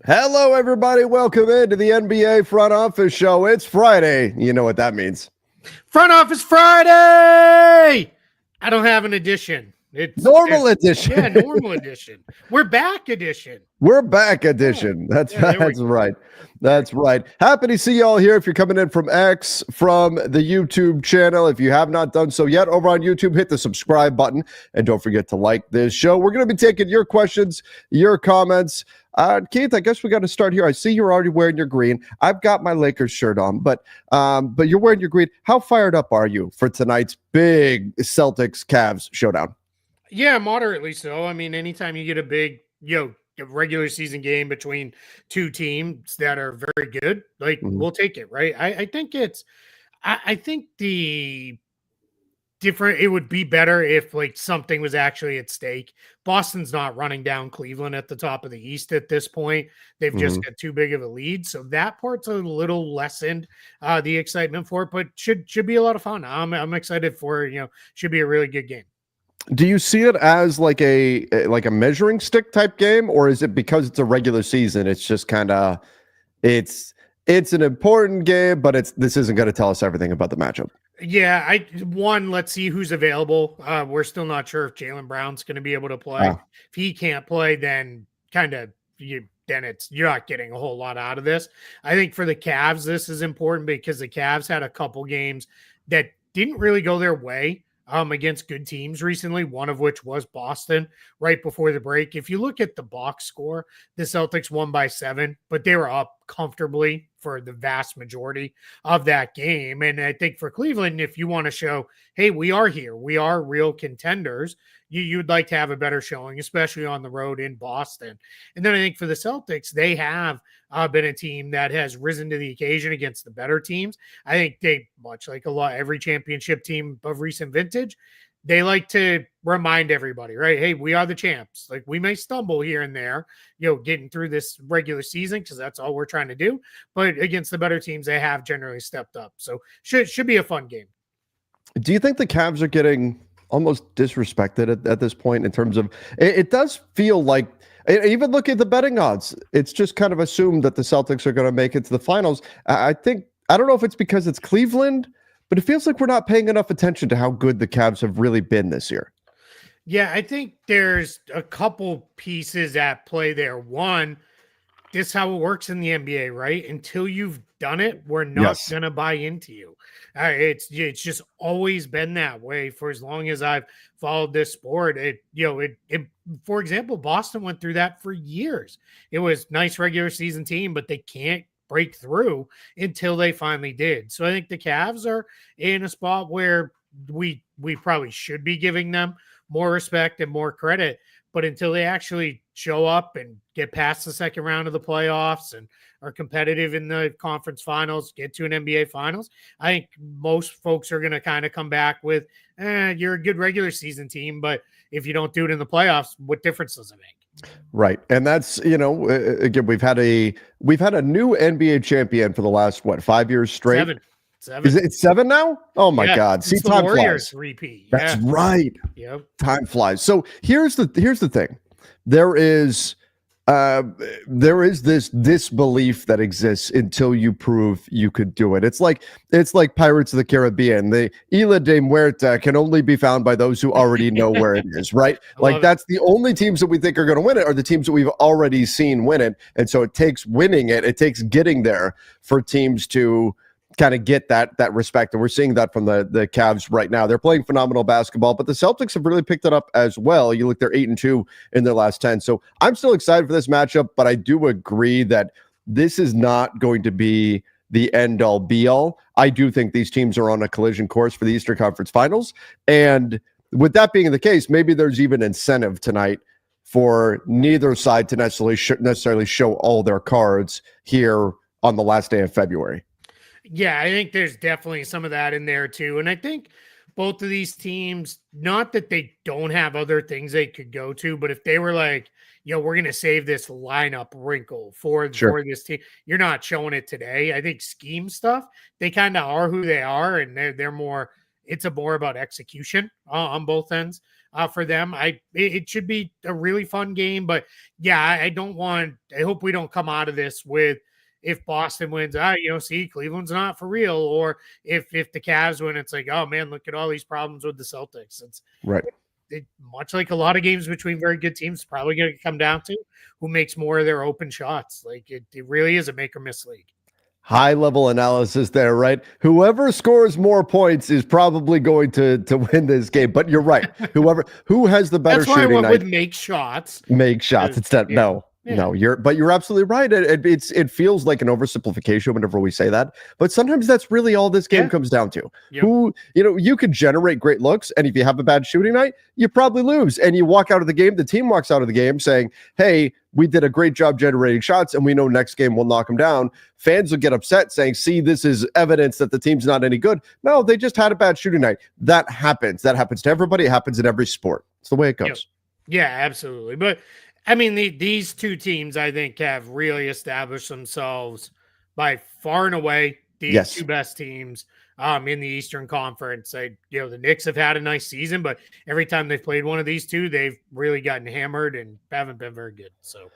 Hello, everybody. Welcome into the NBA Front Office Show. It's Friday. You know what that means. Front Office Friday! I don't have an edition. It's normal edition. Yeah, normal edition. We're back edition. We're back edition. That's right. That's right. Happy to see you all here. If you're coming in from X, from the YouTube channel, if you have not done so yet, over on YouTube, hit the subscribe button and don't forget to like this show. We're going to be taking your questions, your comments. Keith, I guess we got to start here. I see you're already wearing your green. I've got my Lakers shirt on, but you're wearing your green. How fired up are you for tonight's big Celtics-Cavs showdown? Yeah, moderately so. I mean, anytime you get a big, regular season game between two teams that are very good, we'll take it, right? I think the different, it would be better if something was actually at stake. Boston's not running down Cleveland at the top of the East at this point. They've just got too big of a lead, so that part's a little lessened the excitement for it, but should be a lot of fun. I'm excited for it. Should be a really good game. Do you see it as like a measuring stick type game, or is it because it's a regular season? It's just kind of it's an important game, but this isn't going to tell us everything about the matchup. Yeah, let's see who's available. We're still not sure if Jaylen Brown's going to be able to play. If he can't play, then you're not getting a whole lot out of this. I think for the Cavs, this is important because the Cavs had a couple games that didn't really go their way against good teams recently, one of which was Boston right before the break. If you look at the box score, the Celtics won by 7, but they were up comfortably for the vast majority of that game. And I think for Cleveland, if you want to show, hey, we are here, we are real contenders, you'd like to have a better showing, especially on the road in Boston. And then I think for the Celtics, they have been a team that has risen to the occasion against the better teams. I think they, much like every championship team of recent vintage, they like to remind everybody, right? Hey, we are the champs. We may stumble here and there, getting through this regular season because that's all we're trying to do. But against the better teams, they have generally stepped up. So should be a fun game. Do you think the Cavs are getting almost disrespected at this point in terms of it does feel like, even look at the betting odds, it's just kind of assumed that the Celtics are going to make it to the finals. I don't know if it's because it's Cleveland, but it feels like we're not paying enough attention to how good the Cavs have really been this year. Yeah, I think there's a couple pieces at play there. One, this is how it works in the NBA, right? Until you've done it, we're not going to buy into you. It's just always been that way for as long as I've followed this sport. For example, Boston went through that for years. It was nice regular season team, but they can't break through until they finally did. So I think the Cavs are in a spot where we probably should be giving them more respect and more credit, but until they actually show up and get past the second round of the playoffs and are competitive in the conference finals, get to an NBA finals, I think most folks are going to kind of come back with, you're a good regular season team, but if you don't do it in the playoffs, what difference does it make? Right. And that's, again, we've had a new NBA champion for the last, 5 years straight? 7. Is it 7 now? Oh my God. See, time Warriors flies. Repeat. That's right. Yep. Time flies. So here's the thing. There is this disbelief that exists until you prove you could do it. It's like Pirates of the Caribbean. The Isla de Muerta can only be found by those who already know where it is, right? That's the only teams that we think are going to win it are the teams that we've already seen win it. And so it takes winning it. It takes getting there for teams to kind of get that respect. And we're seeing that from the Cavs right now. They're playing phenomenal basketball, but the Celtics have really picked it up as well. You look, they're 8-2 in their last 10. So I'm still excited for this matchup, but I do agree that this is not going to be the end all be all. I do think these teams are on a collision course for the Eastern Conference Finals. And with that being the case, maybe there's even incentive tonight for neither side to necessarily show all their cards here on the last day of February. Yeah, I think there's definitely some of that in there too. And I think both of these teams, not that they don't have other things they could go to, but if they were like, we're going to save this lineup wrinkle for this team, you're not showing it today. I think scheme stuff, they kind of are who they are, and they're more, it's more about execution on both ends. for them. It should be a really fun game, but yeah, I hope we don't come out of this with, if Boston wins, see, Cleveland's not for real, or if the Cavs win, it's like, oh man, look at all these problems with the Celtics. It's Right. Much like a lot of games between very good teams, probably going to come down to who makes more of their open shots. Like it really is a make or miss league. High level analysis there, right? Whoever scores more points is probably going to win this game. But you're right. Who has the better That's why I shooting went night? with make shots. Make shots. It's that no. Yeah. No, you're absolutely right. It feels like an oversimplification whenever we say that, but sometimes that's really all this game comes down to. Yep. You could generate great looks, and if you have a bad shooting night, you probably lose, and you walk out of the game. The team walks out of the game saying, "Hey, we did a great job generating shots, and we know next game we'll knock them down." Fans will get upset saying, "See, this is evidence that the team's not any good." No, they just had a bad shooting night. That happens. That happens to everybody. It happens in every sport. It's the way it goes. Yep. Yeah, absolutely. But I mean, these two teams, I think, have really established themselves by far and away the two best teams in the Eastern Conference. The Knicks have had a nice season, but every time they've played one of these two, they've really gotten hammered and haven't been very good. So,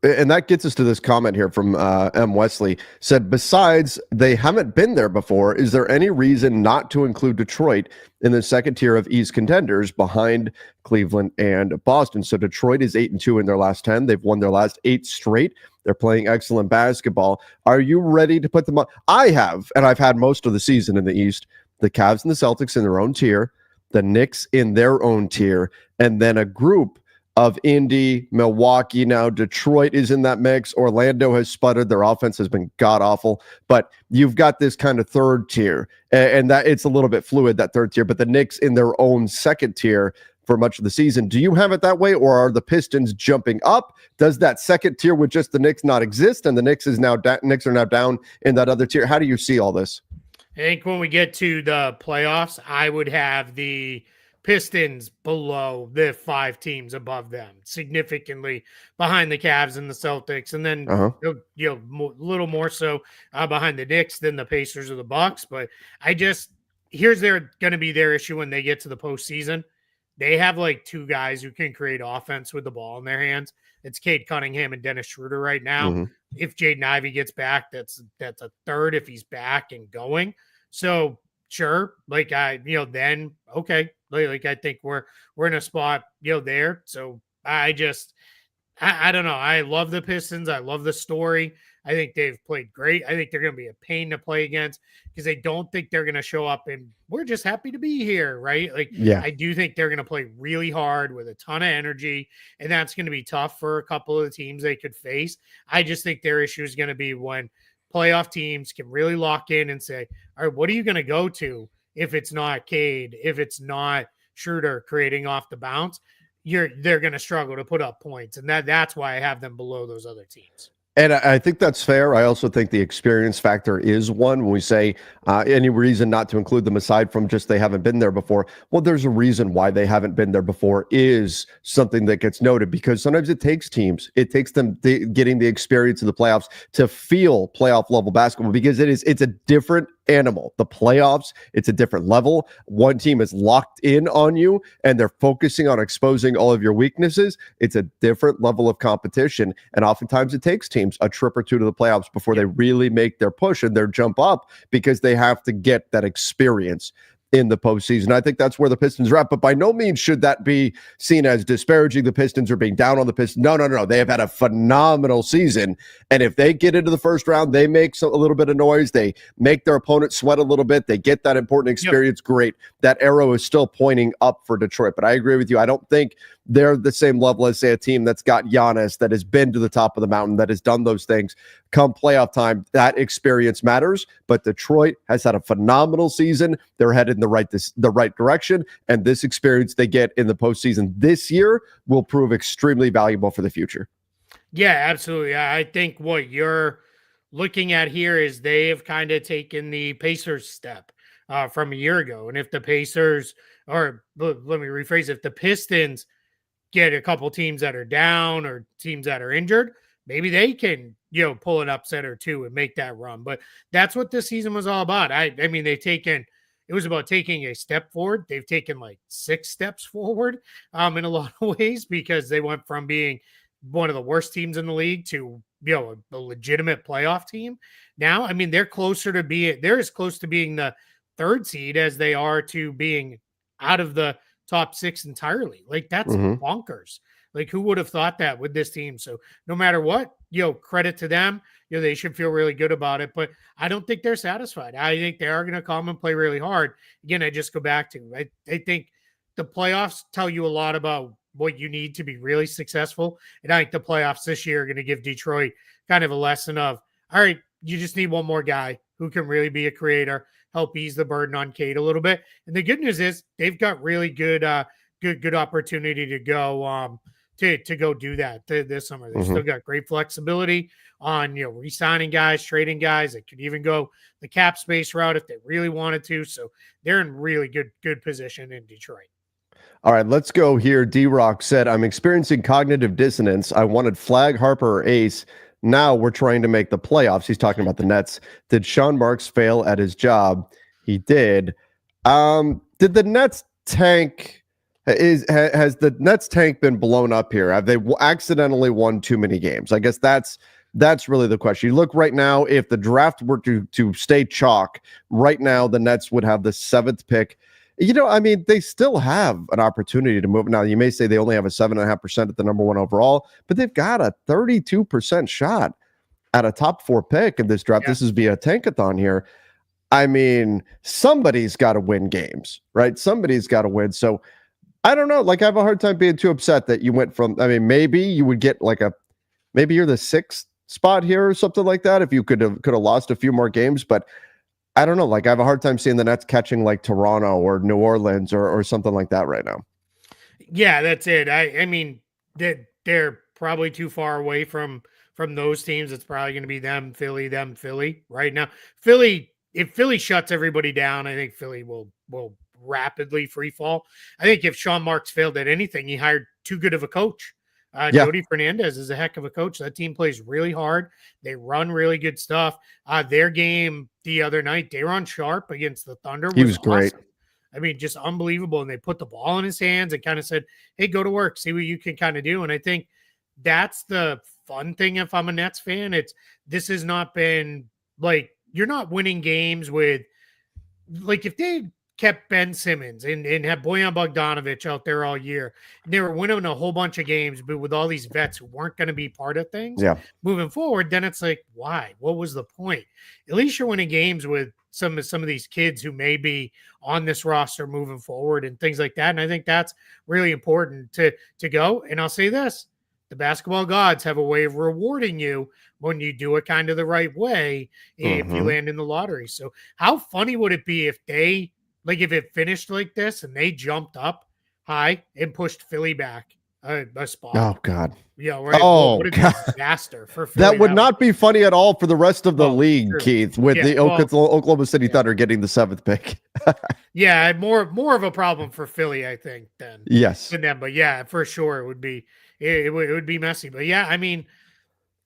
and that gets us to this comment here from M. Wesley. Said, besides they haven't been there before, is there any reason not to include Detroit in the second tier of East contenders behind Cleveland and Boston? So Detroit is 8-2 in their last 10. They've won their last 8 straight. They're playing excellent basketball. Are you ready to put them on? I have, and I've had most of the season in the East, the Cavs and the Celtics in their own tier, the Knicks in their own tier, and then a group of Indy, Milwaukee. Now Detroit is in that mix. Orlando has sputtered. Their offense has been god-awful. But you've got this kind of third tier, and that it's a little bit fluid, that third tier. But the Knicks in their own second tier for much of the season. Do you have it that way, or are the Pistons jumping up? Does that second tier with just the Knicks not exist, and the Knicks are now down in that other tier? How do you see all this? I think when we get to the playoffs, I would have the Pistons below the 5 teams above them, significantly behind the Cavs and the Celtics, and then a little more so behind the Knicks than the Pacers or the Bucks. But here's going to be their issue when they get to the postseason. They have like 2 guys who can create offense with the ball in their hands. It's Cade Cunningham and Dennis Schroeder right now. Mm-hmm. If Jaden Ivey gets back, that's a third if he's back and going. So sure, then okay. I think we're in a spot, there. So I don't know. I love the Pistons. I love the story. I think they've played great. I think they're going to be a pain to play against because I don't think they're going to show up and we're just happy to be here, right? I do think they're going to play really hard with a ton of energy, and that's going to be tough for a couple of the teams they could face. I just think their issue is going to be when playoff teams can really lock in and say, all right, what are you going to go to if it's not Cade, if it's not Schroeder creating off the bounce? They're going to struggle to put up points, and that's why I have them below those other teams. And I think that's fair. I also think the experience factor is one. When we say any reason not to include them aside from just they haven't been there before, well, there's a reason why they haven't been there before is something that gets noted, because sometimes it takes teams, it takes them getting the experience of the playoffs to feel playoff level basketball, because it's a different animal. The playoffs, it's a different level. One team is locked in on you and they're focusing on exposing all of your weaknesses. It's a different level of competition. And oftentimes it takes teams a trip or two to the playoffs before they really make their push and their jump up, because they have to get that experience in the postseason. I think that's where the Pistons are at, but by no means should that be seen as disparaging the Pistons or being down on the Pistons. No. They have had a phenomenal season, and if they get into the first round, they make a little bit of noise. They make their opponent sweat a little bit. They get that important experience. Yep. Great. That arrow is still pointing up for Detroit, but I agree with you. I don't think they're the same level as, say, a team that's got Giannis, that has been to the top of the mountain, that has done those things. Come playoff time, that experience matters. But Detroit has had a phenomenal season. They're headed in the right direction, and this experience they get in the postseason this year will prove extremely valuable for the future. Yeah, absolutely. I think what you're looking at here is they have kind of taken the Pacers step from a year ago. And if the Pacers, or let me rephrase, if the Pistons get a couple teams that are down or teams that are injured, maybe they can, pull an upset or two and make that run. But that's what this season was all about. I mean, they've taken, it was about taking a step forward. They've taken like 6 steps forward in a lot of ways, because they went from being one of the worst teams in the league to, a legitimate playoff team. Now, I mean, they're as close to being the 3rd seed as they are to being out of the top 6 entirely. Like, that's bonkers. Like, who would have thought that with this team? So no matter what, credit to them. They should feel really good about it. But I don't think they're satisfied. I think they are going to come and play really hard. Again, I just go back to, I think the playoffs tell you a lot about what you need to be really successful. And I think the playoffs this year are going to give Detroit kind of a lesson of, all right, you just need one more guy who can really be a creator, help ease the burden on Cade a little bit. And the good news is they've got really good opportunity to go to go do that this summer. They've still got great flexibility on, re-signing guys, trading guys. They could even go the cap space route if they really wanted to. So they're in really good position in Detroit. All right, let's go here. D-Rock said, I'm experiencing cognitive dissonance. I wanted Flag, Harper, or Ace. Now we're trying to make the playoffs. He's talking about the Nets. Did Sean Marks fail at his job? He did. Did the Nets tank? Has the Nets tank been blown up here? Have they accidentally won too many games? I guess that's really the question. You look right now, if the draft were to stay chalk, right now the Nets would have the 7th pick. I mean, they still have an opportunity to move. Now, you may say they only have a 7.5% at the number 1 overall, but they've got a 32% shot at a top 4 pick in this draft. Yeah. This is via tankathon here. I mean, somebody's got to win games, right? Somebody's got to win. So I don't know. Like, I have a hard time being too upset that you went from, I mean, maybe you would get maybe you're the 6th spot here or something like that if you could have lost a few more games, but I don't know. Like, I have a hard time seeing the Nets catching like Toronto or New Orleans or something like that right now. Yeah, that's it. I mean, they're probably too far away from those teams. It's probably going to be them, Philly right now. If Philly shuts everybody down, I think Philly will rapidly free fall. I think if Sean Marks failed at anything, he hired too good of a coach. Jody Fernandez is a heck of a coach. That team plays really hard. They run really good stuff. Their game the other night, Daron Sharp against the Thunder, he was great. Awesome. I mean, just unbelievable. And they put the ball in his hands and kind of said, hey, go to work, see what you can kind of do. And I think that's the fun thing. If I'm a Nets fan, this has not been like, you're not winning games with, like, if they kept Ben Simmons and had Bojan Bogdanovic out there all year, and they were winning a whole bunch of games, but with all these vets who weren't going to be part of things moving forward, then it's like, why? What was the point? At least you're winning games with some of these kids who may be on this roster moving forward and things like that. And I think that's really important to go. And I'll say this, the basketball gods have a way of rewarding you when you do it kind of the right way if you land in the lottery. So how funny would it be if if it finished like this and they jumped up high and pushed Philly back a spot? Oh, God. Yeah, right. Oh, what a God. disaster for Philly. That would not be funny at all for the rest of the league, true. Keith, with the Oklahoma City Thunder getting the 7th pick. Yeah, more of a problem for Philly, I think, than them. But yeah, for sure it would be messy. But yeah, I mean,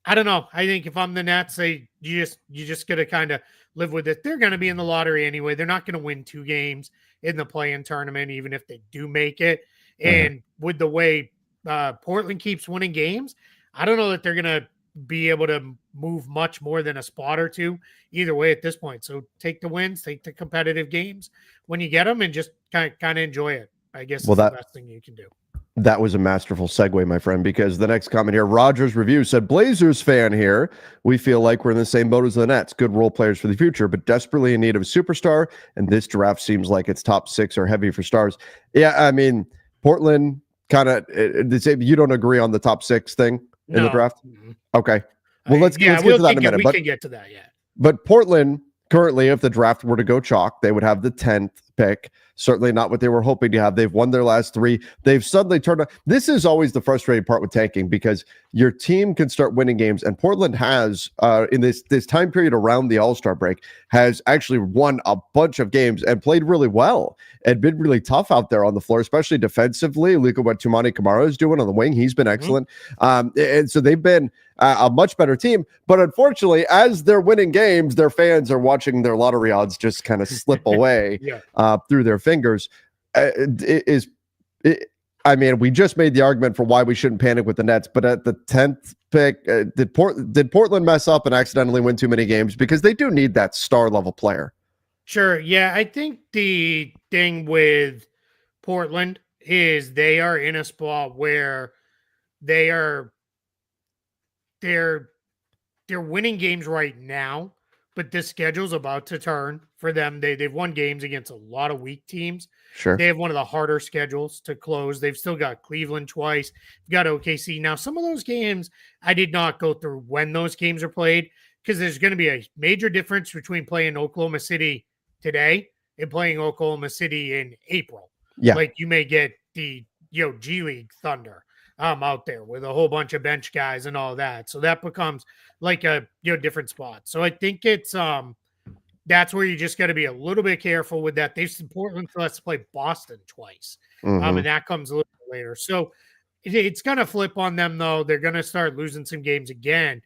I don't know. I think if I'm the Nets, you just got to kind of live with it. They're going to be in the lottery anyway. They're not going to win 2 games in the play-in tournament, even if they do make it. And with the way Portland keeps winning games, I don't know that they're going to be able to move much more than a spot or 2 either way at this point. So take the wins, take the competitive games when you get them, and just kind of enjoy it. I guess it's the best thing you can do. That was a masterful segue, my friend, because the next comment here, Rogers Review said, Blazers fan here. We feel like we're in the same boat as the Nets. Good role players for the future, but desperately in need of a superstar. And this draft seems like its top 6 are heavy for stars. Yeah, I mean, Portland kind of, you don't agree on the top 6 thing in the draft? Okay. Well, let's get to that in a minute. We can get to that, yeah. But Portland, currently, if the draft were to go chalk, they would have the 10th pick. Certainly not what they were hoping to have. They've won their last 3. They've suddenly turned on. This is always the frustrating part with tanking, because your team can start winning games. And Portland has, in this time period around the All-Star break, has actually won a bunch of games and played really well and been really tough out there on the floor, especially defensively. Look at what Tumani Kamara is doing on the wing. He's been excellent. And so they've been, a much better team. But unfortunately, as they're winning games, their fans are watching their lottery odds just kind of slip away Yeah. through their fingers. I mean, we just made the argument for why we shouldn't panic with the Nets, but at the 10th pick, did Portland mess up and accidentally win too many games? Because they do need that star level player. Sure. Yeah. I think the thing with Portland is they are in a spot where they are they're they're winning games right now, but this schedule's about to turn for them. They've won games against a lot of weak teams. Sure. They have one of the harder schedules to close. They've still got Cleveland twice, got OKC. Now, some of those games I did not go through when those games are played, because there's going to be a major difference between playing Oklahoma City today and playing Oklahoma City in April. Yeah. Like you may get the G League Thunder out there with a whole bunch of bench guys and all that. So that becomes like a different spot. So I think it's that's where you just got to be a little bit careful with that. They've Portland still has to play Boston twice, and that comes a little bit later. So it's going to flip on them, though. They're going to start losing some games again.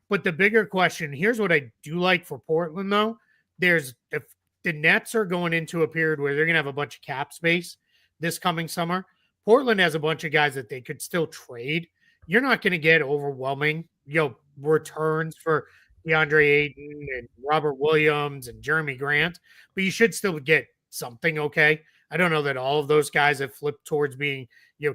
But the bigger question here's what I do like for Portland, though. There's if the Nets are going into a period where they're going to have a bunch of cap space this coming summer. Portland has a bunch of guys that they could still trade. You're not going to get overwhelming, returns for DeAndre Ayton and Robert Williams and Jeremy Grant, but you should still get something. Okay. I don't know that all of those guys have flipped towards being,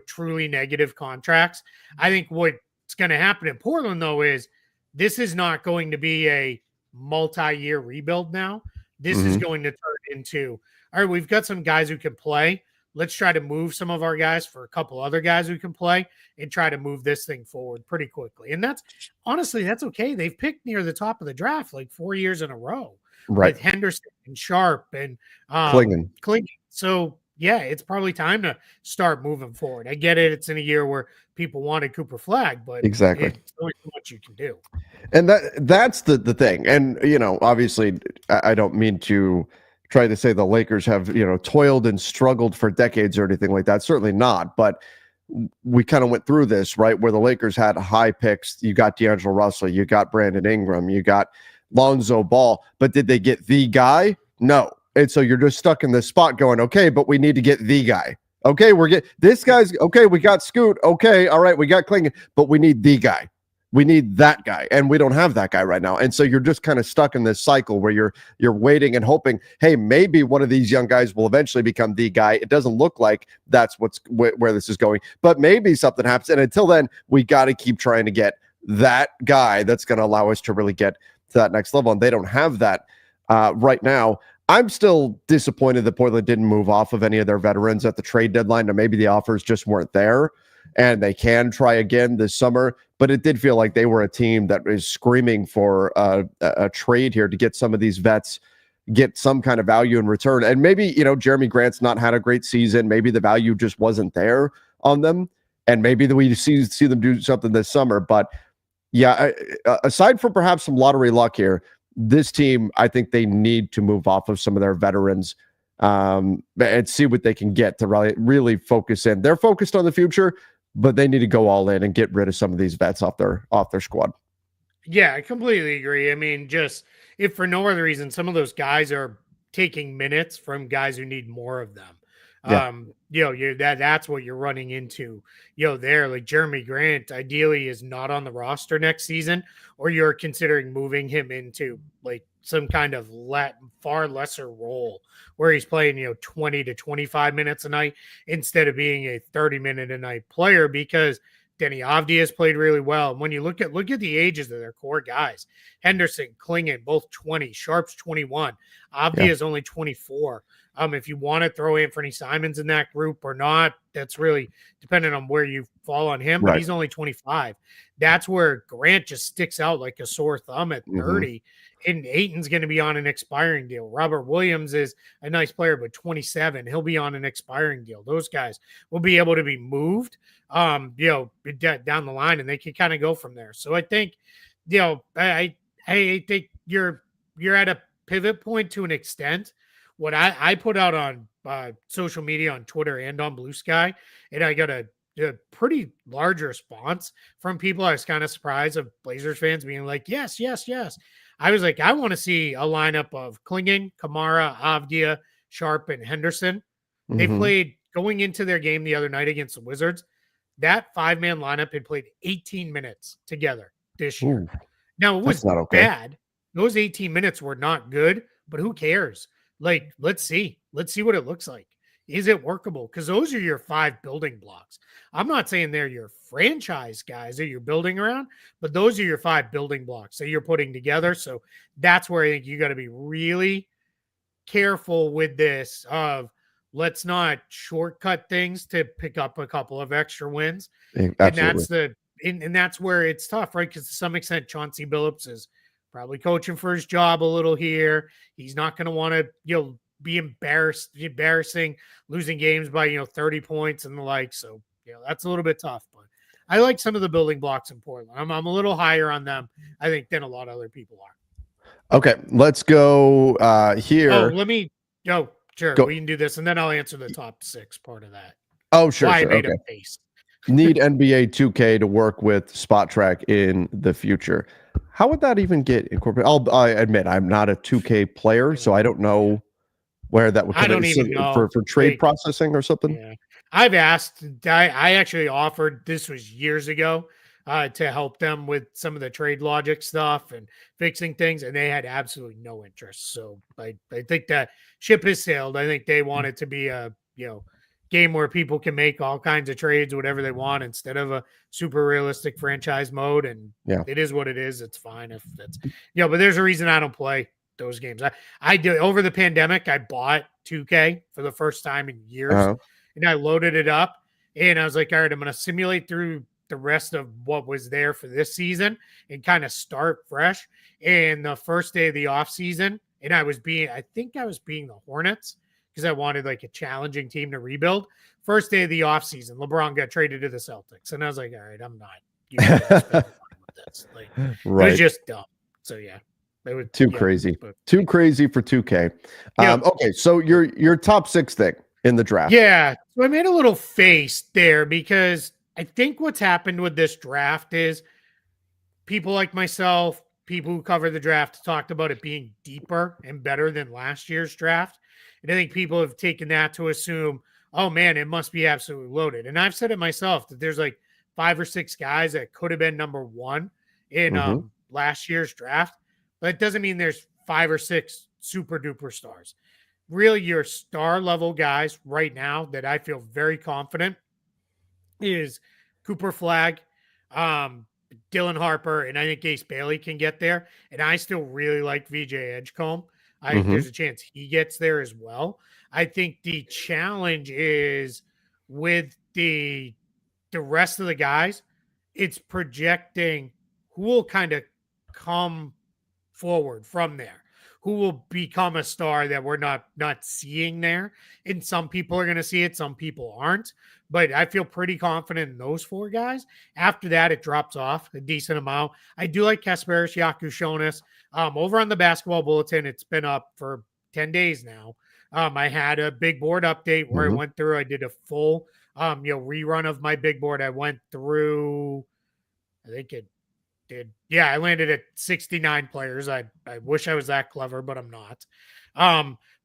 truly negative contracts. I think what's going to happen in Portland, though, is this is not going to be a multi-year rebuild now. This is going to turn into, all right, we've got some guys who can play. Let's try to move some of our guys for a couple other guys who can play and try to move this thing forward pretty quickly. And that's honestly, that's okay. They've picked near the top of the draft like 4 years in a row, right? With Henderson and Sharp and Klingon. So yeah, it's probably time to start moving forward. I get it. It's in a year where people wanted Cooper Flag, but exactly, it's only so much you can do. And that's the thing. And obviously, I don't mean to try to say the Lakers have, toiled and struggled for decades or anything like that. Certainly not. But we kind of went through this, right? Where the Lakers had high picks. You got D'Angelo Russell, you got Brandon Ingram, you got Lonzo Ball. But did they get the guy? No. And so you're just stuck in this spot going, okay, but we need to get the guy. Okay, this guy's okay. We got Scoot. Okay, all right, we got Klingon, but we need the guy. We need that guy, and we don't have that guy right now. And so you're just kind of stuck in this cycle where you're waiting and hoping, hey, maybe one of these young guys will eventually become the guy. It doesn't look like that's where this is going, but maybe something happens. And until then, we got to keep trying to get that guy that's going to allow us to really get to that next level. And they don't have that right now. I'm still disappointed that Portland didn't move off of any of their veterans at the trade deadline, or maybe the offers just weren't there. And they can try again this summer, but it did feel like they were a team that was screaming for a trade here to get some of these vets, get some kind of value in return. And maybe, Jeremy Grant's not had a great season. Maybe the value just wasn't there on them. And maybe we see them do something this summer. But yeah, aside from perhaps some lottery luck here, this team, I think they need to move off of some of their veterans and see what they can get to really focus in. They're focused on the future, but they need to go all in and get rid of some of these vets off their squad. Yeah, I completely agree. I mean, just if for no other reason, some of those guys are taking minutes from guys who need more of them. Yeah. That's what you're running into, there. Like Jeremy Grant ideally is not on the roster next season, or you're considering moving him into like some kind of far lesser role where he's playing, 20 to 25 minutes a night instead of being a 30-minute a night player, because Denny Avdia has played really well. And when you look at the ages of their core guys, Henderson, Klingon, both 20, Sharp's 21, Avdia is only 24. If you want to throw Anthony Simons in that group or not, that's really dependent on where you fall on him, but he's only 25. That's where Grant just sticks out like a sore thumb at 30. And Ayton's going to be on an expiring deal. Robert Williams is a nice player, but 27. He'll be on an expiring deal. Those guys will be able to be moved, down the line, and they can kind of go from there. So I think, I think you're at a pivot point to an extent. What I put out on social media, on Twitter and on Blue Sky, and I got a a pretty large response from people. I was kind of surprised of Blazers fans being like, yes, yes, yes. I was like, I want to see a lineup of Klingen, Kamara, Avdia, Sharp, and Henderson. They played going into their game the other night against the Wizards. That 5-man lineup had played 18 minutes together this year. Ooh, now, it was not okay. bad. Those 18 minutes were not good, but who cares? Like, let's see. Let's see what it looks like. Is it workable? Because those are your 5 building blocks. I'm not saying they're your franchise guys that you're building around, but those are your 5 building blocks that you're putting together. So that's where I think you got to be really careful with this of let's not shortcut things to pick up a couple of extra wins. Absolutely. And that's where it's tough, right? Because to some extent, Chauncey Billups is probably coaching for his job a little here. He's not going to want to, be embarrassing, losing games by, 30 points and the like. So, that's a little bit tough. But I like some of the building blocks in Portland. I'm a little higher on them, I think, than a lot of other people are. Okay, let's go here. Oh, sure. Go. We can do this, and then I'll answer the top 6 part of that. Oh, sure. Why sure. I made a face. Need NBA 2K to work with Spot Track in the future. How would that even get incorporated? I admit I'm not a 2K player, so I don't know where that would come in. I don't even know. For trade processing or something. Yeah. I've asked. I actually offered. This was years ago. To help them with some of the trade logic stuff and fixing things, and they had absolutely no interest. So I think that ship has sailed. I think they want it to be a game where people can make all kinds of trades, whatever they want, instead of a super realistic franchise mode. And it is what it is. It's fine if that's but there's a reason I don't play those games. I do. Over the pandemic, I bought 2K for the first time in years, and I loaded it up, and I was like, all right, I'm going to simulate through the rest of what was there for this season and kind of start fresh. And the first day of the off season, and I think I was being the Hornets because I wanted like a challenging team to rebuild. First day of the off season, LeBron got traded to the Celtics, and I was like, all right, I'm not with this. Like, It was just dumb. So it was too crazy. Too crazy for 2K. Okay, so your top 6 thing in the draft. Yeah, so I made a little face there because I think what's happened with this draft is people like myself, people who cover the draft, talked about it being deeper and better than last year's draft. And I think people have taken that to assume, oh man, it must be absolutely loaded. And I've said it myself that there's like 5 or 6 guys that could have been number 1 in last year's draft. But it doesn't mean there's 5 or 6 super duper stars. Really, your star level guys right now that I feel very confident is Cooper Flagg, Dylan Harper, and I think Ace Bailey can get there. And I still really like VJ Edgecombe. There's a chance he gets there as well. I think the challenge is with the rest of the guys, it's projecting who will kind of come forward from there, who will become a star that we're not seeing there. And some people are going to see it, some people aren't. But I feel pretty confident in those 4 guys. After that, it drops off a decent amount. I do like Kasparis Yakushonis. Over on the Basketball Bulletin, it's been up for 10 days now. I had a big board update where I did a full rerun of my big board. I went through, I think it did. Yeah, I landed at 69 players. I wish I was that clever, but I'm not.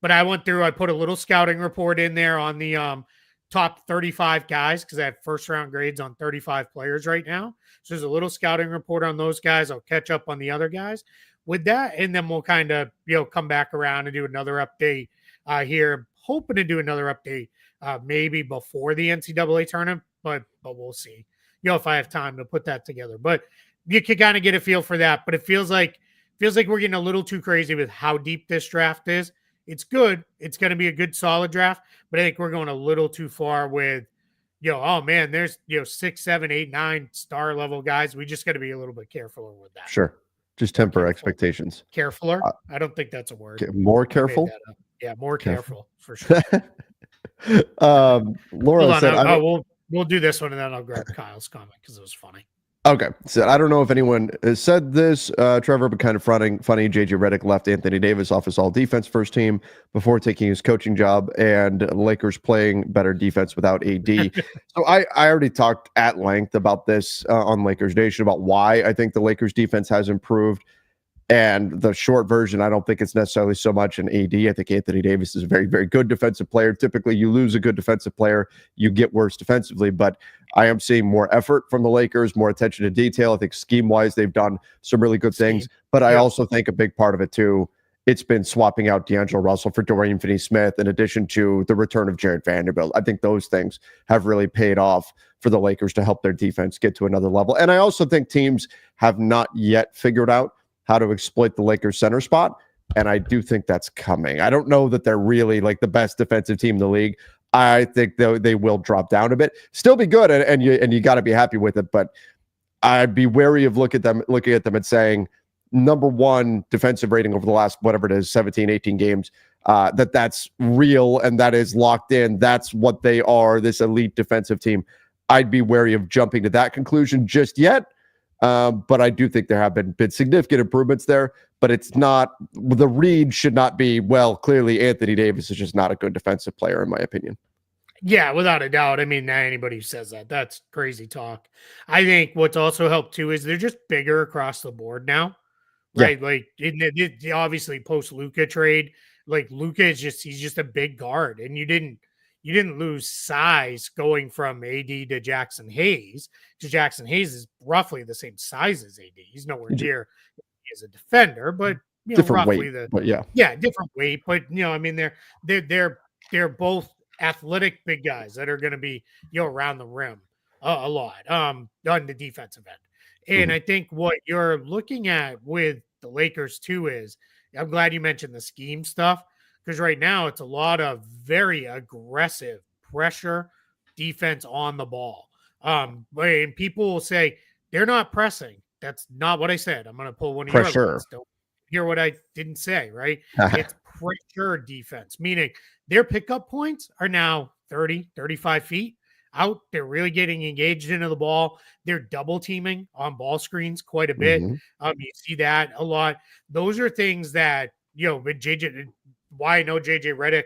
But I went through, I put a little scouting report in there on the top 35 guys because I have first round grades on 35 players right now. So there's a little scouting report on those guys. I'll catch up on the other guys with that. And then we'll kind of, come back around and do another update here. Hoping to do another update maybe before the NCAA tournament, but we'll see, if I have time to put that together. But you can kind of get a feel for that. But it feels like we're getting a little too crazy with how deep this draft is. It's good. It's going to be a good, solid draft. But I think we're going a little too far with, oh man, there's 6, 7, 8, 9 star level guys. We just got to be a little bit careful with that. Sure. Just temper expectations. Carefuler? I don't think that's a word. More careful? Yeah, more careful for sure. Laura said, we'll do this one and then I'll grab Kyle's comment because it was funny. Okay, so I don't know if anyone has said this, Trevor, but kind of funny. JJ Redick left Anthony Davis off his all defense first team before taking his coaching job, and Lakers playing better defense without AD. So I already talked at length about this on Lakers Nation about why I think the Lakers defense has improved. And the short version, I don't think it's necessarily so much an AD. I think Anthony Davis is a very, very good defensive player. Typically, you lose a good defensive player, you get worse defensively. But I am seeing more effort from the Lakers, more attention to detail. I think scheme-wise, they've done some really good things. But I also think a big part of it, too, it's been swapping out D'Angelo Russell for Dorian Finney-Smith in addition to the return of Jared Vanderbilt. I think those things have really paid off for the Lakers to help their defense get to another level. And I also think teams have not yet figured out how to exploit the Lakers center spot. And I do think that's coming. I don't know that they're really like the best defensive team in the league. I think they will drop down a bit, still be good. And you got to be happy with it. But I'd be wary of looking at them and saying number one defensive rating over the last, whatever it is, 17, 18 games, that's real and that is locked in. That's what they are, this elite defensive team. I'd be wary of jumping to that conclusion just yet. But I do think there have been significant improvements there, but it's not, the read should not be, well, clearly Anthony Davis is just not a good defensive player, in my opinion. Yeah, without a doubt. I mean, anybody who says that, that's crazy talk. I think what's also helped too is they're just bigger across the board now, right? Yeah. Like obviously post Luka trade, like Luka is he's just a big guard, and you didn't lose size going from AD to Jackson Hayes. Because Jackson Hayes is roughly the same size as AD. He's nowhere near as a defender, but different roughly weight, but yeah, different weight. But I mean, they're both athletic big guys that are going to be around the rim a lot on the defensive end. And I think what you're looking at with the Lakers too is, I'm glad you mentioned the scheme stuff, because right now it's a lot of very aggressive pressure defense on the ball. And people will say they're not pressing. That's not what I said. I'm going to pull one of your lines. Don't hear what I didn't say, right? It's pressure defense, meaning their pickup points are now 30, 35 feet out. They're really getting engaged into the ball. They're double teaming on ball screens quite a bit. You see that a lot. Those are things that, with JJ, why I know JJ Redick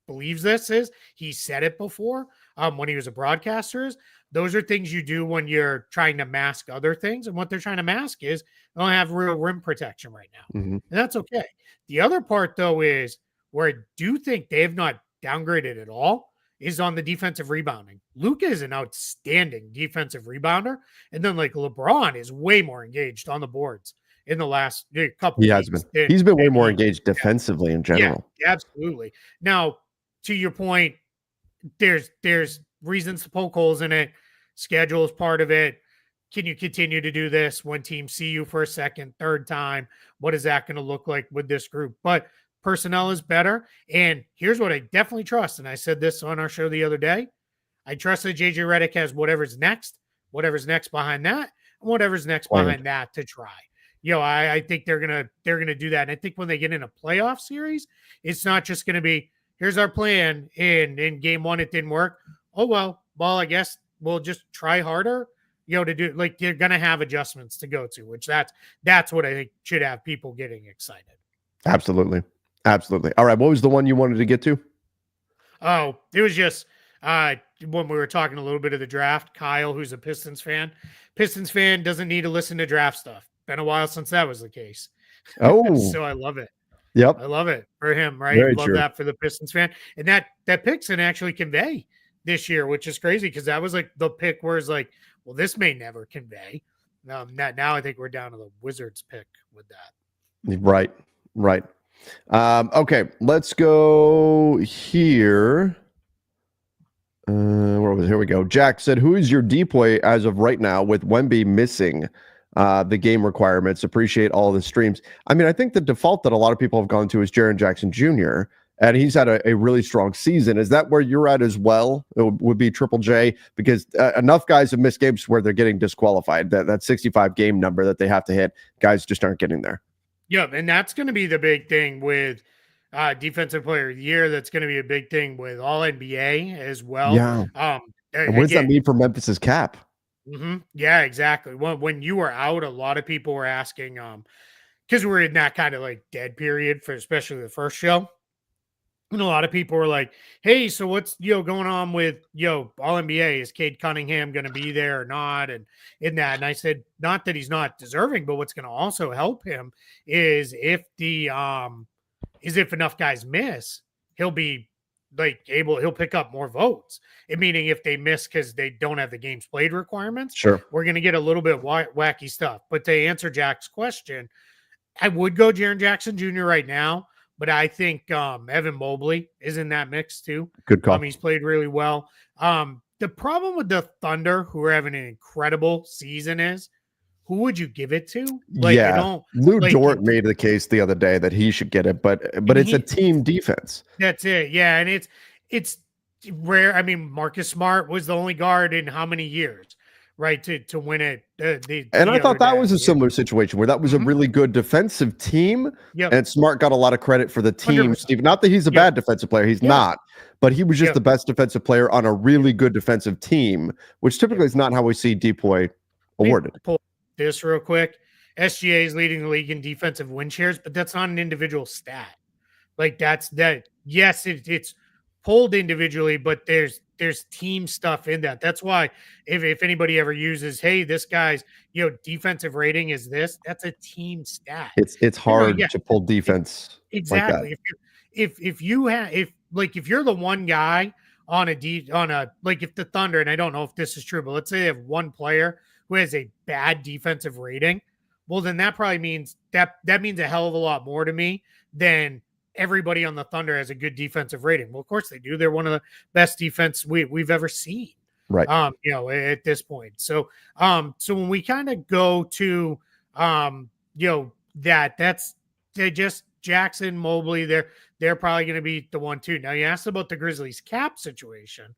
believes this is he said it before when he was a broadcaster. Those are things you do when you're trying to mask other things. And what they're trying to mask is they don't have real rim protection right now. And that's okay. The other part, though, is where I do think they have not downgraded at all is on the defensive rebounding. Luka is an outstanding defensive rebounder. And then like LeBron is way more engaged on the boards in the last couple of weeks. He's been way more engaged defensively in general. Yeah, absolutely. Now, to your point, there's reasons to poke holes in it. Schedule is part of it. Can you continue to do this when teams see you for a second, third time? What is that going to look like with this group? But personnel is better. And here's what I definitely trust. And I said this on our show the other day. I trust that JJ Redick has whatever's next behind that, and whatever's next behind that to try. I think they're gonna do that. And I think when they get in a playoff series, it's not just gonna be, here's our plan. In game one, it didn't work. Oh, well, I guess we'll just try harder, to do, like, they're going to have adjustments to go to, which that's what I think should have people getting excited. Absolutely. All right. What was the one you wanted to get to? Oh, it was just when we were talking a little bit of the draft, Kyle, who's a Pistons fan doesn't need to listen to draft stuff. Been a while since that was the case. Oh, so I love it. Yep. I love it for him, right? Very love true. That for the Pistons fan. And that pick's can actually convey this year, which is crazy because that was like the pick where it's like, well, this may never convey. Now I think we're down to the Wizards pick with that. Right. Okay, let's go here. Where was it? Here we go. Jack said, who is your depoy as of right now with Wemby missing the game requirements? Appreciate all the streams. I mean, I think the default that a lot of people have gone to is Jaren Jackson Jr., and he's had a really strong season. Is that where you're at as well? It would be Triple J, because enough guys have missed games where they're getting disqualified. That 65 game number that they have to hit, guys just aren't getting there. Yeah, and that's going to be the big thing with Defensive Player of the Year. That's going to be a big thing with All NBA as well. Yeah. And what does that mean for Memphis's cap? Yeah, exactly. When you were out, a lot of people were asking, because we're in that kind of like dead period for especially the first show. And a lot of people were like, "Hey, so what's going on with All NBA? Is Cade Cunningham going to be there or not?" And in that, and I said, not that he's not deserving, but what's going to also help him is if enough guys miss, he'll be he'll pick up more votes. And meaning if they miss because they don't have the games played requirements, Sure. we're going to get a little bit wacky stuff. But to answer Jack's question, I would go Jaren Jackson Jr. right now, but I think Evan Mobley is in that mix too. Good call. He's played really well. The problem with the Thunder, who are having an incredible season, is who would you give it to? Like, I Yeah. don't Lou like Dort made the case the other day that he should get it, but it's a team defense. That's it. Yeah, and it's rare. I mean, Marcus Smart was the only guard in how many years, right? To win it. And I thought that was a similar situation where that was a really good defensive team. Yep. And Smart got a lot of credit for the team. 100%. Steve, not that he's a bad defensive player. He's not. But he was just the best defensive player on a really good defensive team, which typically is not how we see Depoy awarded. Pull this real quick. SGA is leading the league in defensive win shares, but that's not an individual stat. Like that's that. Yes, it's pulled individually, but there's team stuff in that. That's why if anybody ever uses, hey, this guy's defensive rating is this, that's a team stat. It's hard to pull defense exactly. Like that. If you're the one guy on a if the Thunder, and I don't know if this is true, but let's say they have one player who has a bad defensive rating, well, then that probably means that means a hell of a lot more to me than everybody on the Thunder has a good defensive rating. Well, of course they do. They're one of the best defense we've ever seen. Right. At this point. So when we kind of go to that's just Jackson, Mobley, they're probably going to be the one too. Now you asked about the Grizzlies cap situation.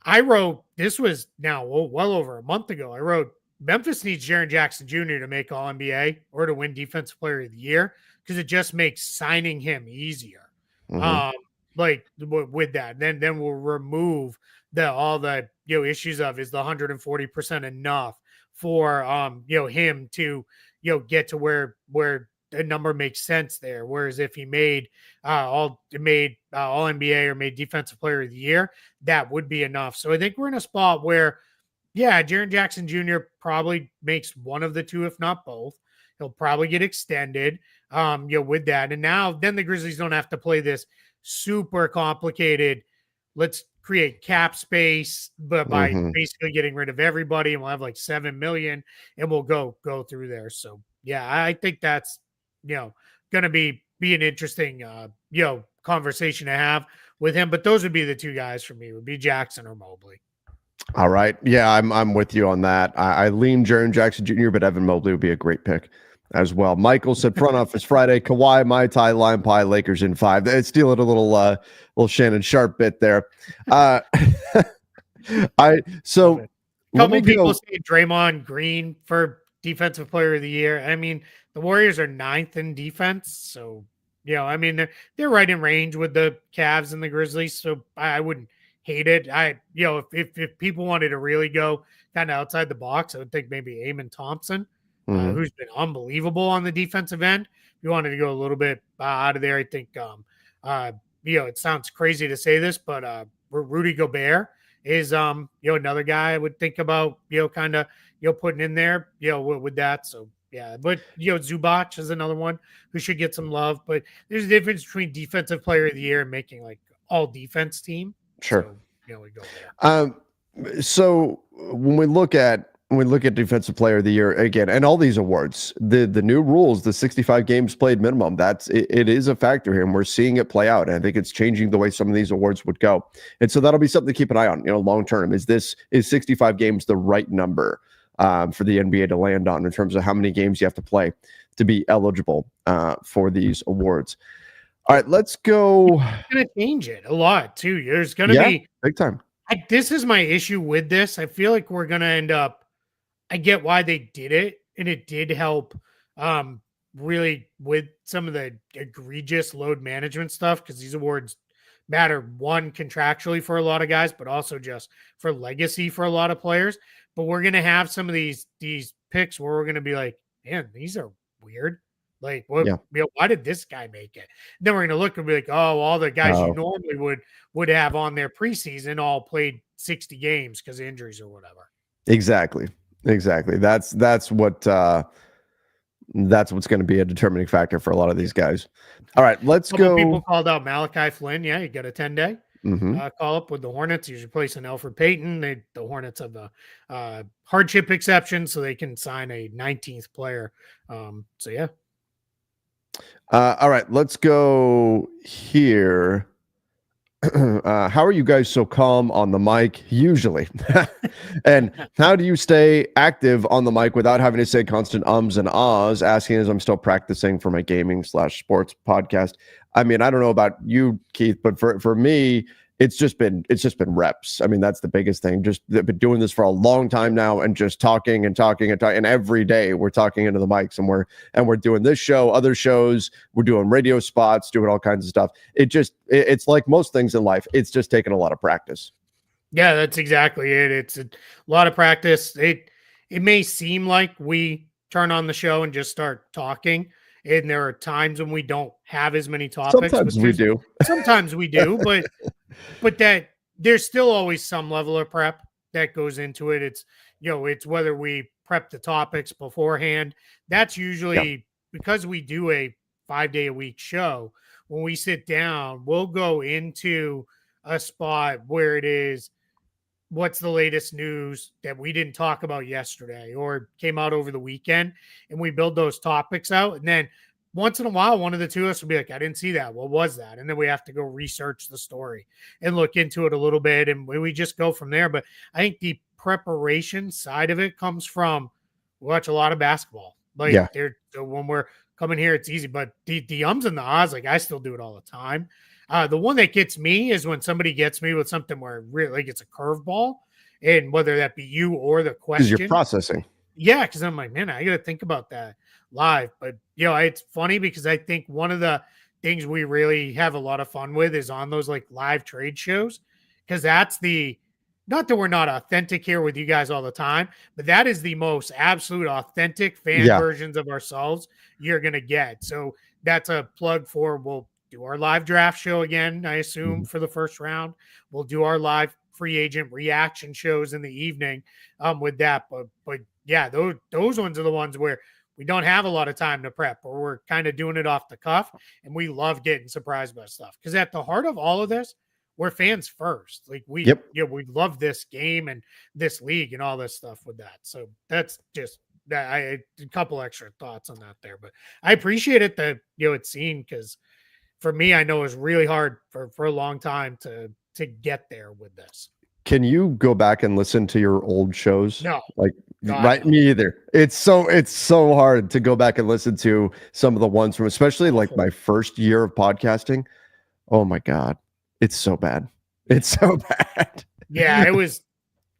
I wrote, this was now well over a month ago. I wrote, Memphis needs Jaren Jackson Jr. to make All NBA or to win Defensive Player of the Year because it just makes signing him easier. With that, then we'll remove all the issues of is the 140% enough for him to get to where the number makes sense there. Whereas if he made all NBA or made Defensive Player of the Year, that would be enough. So I think we're in a spot where, yeah, Jaren Jackson Jr. probably makes one of the two, if not both. He'll probably get extended, with that. And now, then the Grizzlies don't have to play this super complicated. Let's create cap space, but by basically getting rid of everybody, and we'll have like 7 million, and we'll go through there. So yeah, I think that's going to be an interesting conversation to have with him. But those would be the two guys for me. Would be Jackson or Mobley. All right. Yeah, I'm with you on that. I lean Jaren Jackson Jr., but Evan Mobley would be a great pick as well. Michael said front office Friday, Kawhi, Mai Tai, Lime Pie, Lakers in 5. They're stealing a little Shannon Sharp bit there. Couple people say Draymond Green for Defensive Player of the Year. I mean, the Warriors are 9th in defense, so I mean they're right in range with the Cavs and the Grizzlies. So I wouldn't hate it. If people wanted to really go kind of outside the box, I would think maybe Amen Thompson, who's been unbelievable on the defensive end. If you wanted to go a little bit out of there, I think it sounds crazy to say this, but Rudy Gobert is another guy I would think about kind of putting in there with that. So yeah, but Zubac is another one who should get some love. But there's a difference between Defensive Player of the Year and making like all defense team. Sure. So, we go there. So when we look at Defensive Player of the Year again, and all these awards, the new rules, the 65 games played minimum, it is a factor here, and we're seeing it play out. And I think it's changing the way some of these awards would go. And so that'll be something to keep an eye on, long term. Is 65 games the right number for the NBA to land on in terms of how many games you have to play to be eligible for these awards? All right, let's go. It's going to change it a lot too. There's going to be big time. This is my issue with this. I feel like we're going to end up. I get why they did it, and it did help really with some of the egregious load management stuff because these awards matter, one, contractually for a lot of guys, but also just for legacy for a lot of players. but we're gonna have some of these picks where we're gonna be like, man, these are weird. Like, what? Yeah. Why did this guy make it? Then we're gonna look and be like, oh, all the guys you normally would have on their preseason all played 60 games because of injuries or whatever. Exactly. That's what's going to be a determining factor for a lot of these guys. All right, let's go. People called out Malachi Flynn. Yeah, you got a 10-day call up with the Hornets. He's replacing Elfrid Payton. The Hornets have a hardship exception, so they can sign a 19th player. So yeah. All right, let's go here. How are you guys so calm on the mic usually? And how do you stay active on the mic without having to say constant ums and ahs? Asking as I'm still practicing for my gaming/sports podcast. I mean, I don't know about you, Keith, but for me, it's just been reps. I mean, that's the biggest thing. Just been doing this for a long time now, and just talking, and every day we're talking into the mics, and we're doing this show, other shows, we're doing radio spots, doing all kinds of stuff. It's like most things in life. It's just taken a lot of practice. Yeah, that's exactly it. It's a lot of practice. It may seem like we turn on the show and just start talking, and there are times when we don't have as many topics. Sometimes we do. Sometimes we do, but that there's still always some level of prep that goes into it. It's, it's whether we prep the topics beforehand. That's usually because we do a 5-day-a-week show. When we sit down, we'll go into a spot where it is, what's the latest news that we didn't talk about yesterday or came out over the weekend, and we build those topics out. And then once in a while, one of the two of us will be like, I didn't see that. What was that? And then we have to go research the story and look into it a little bit. And we just go from there. But I think the preparation side of it comes from, we watch a lot of basketball. So when we're coming here, it's easy. But the ums and the ahs, like, I still do it all the time. The one that gets me is when somebody gets me with something where really, like, it's a curveball, and whether that be you or the question. Because you're processing. Yeah, because I'm like, man, I got to think about that live. But, it's funny because I think one of the things we really have a lot of fun with is on those, like, live trade shows, because that's not that we're not authentic here with you guys all the time, but that is the most absolute authentic fan versions of ourselves you're going to get. So that's a plug for, we'll do our live draft show again, I assume, for the first round. We'll do our live free agent reaction shows in the evening with that. But yeah, those ones are the ones where we don't have a lot of time to prep, or we're kind of doing it off the cuff, and we love getting surprised by stuff. Because at the heart of all of this, we're fans first. Like, we love this game and this league and all this stuff with that. So that's just that. A couple extra thoughts on that there, but I appreciate it that it's seen, because for me, I know it was really hard for a long time to get there with this. Can you go back and listen to your old shows? No. Right, me either. It's so hard to go back and listen to some of the ones from, especially like my first year of podcasting. Oh my God. It's so bad. It's so bad. Yeah, it was.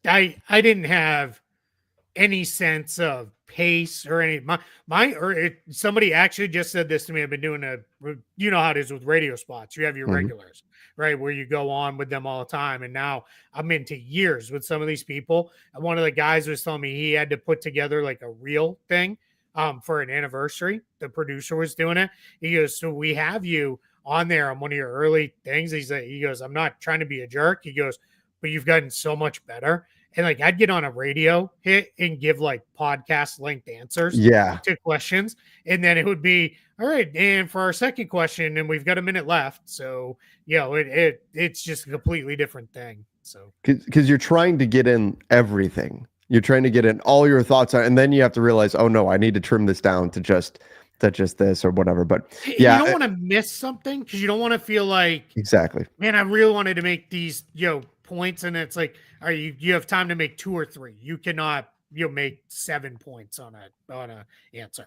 I didn't have any sense of pace or any somebody actually just said this to me. I've been doing how it is with radio spots. You have your regulars, right, where you go on with them all the time. And now I'm into years with some of these people. And one of the guys was telling me he had to put together like a reel thing for an anniversary. The producer was doing it. He goes, so we have you on there on one of your early things. He goes, I'm not trying to be a jerk. He goes, but you've gotten so much better. And like, I'd get on a radio hit and give like podcast length answers to questions. And then it would be, all right, and for our second question, and we've got a minute left. So, it's just a completely different thing. So, because you're trying to get in everything. You're trying to get in all your thoughts on, and then you have to realize, oh no, I need to trim this down to just this or whatever. But yeah, you don't want to miss something, because you don't want to feel like, exactly, man, I really wanted to make these points, and it's like, are you have time to make 2 or 3. You cannot make 7 points on a answer.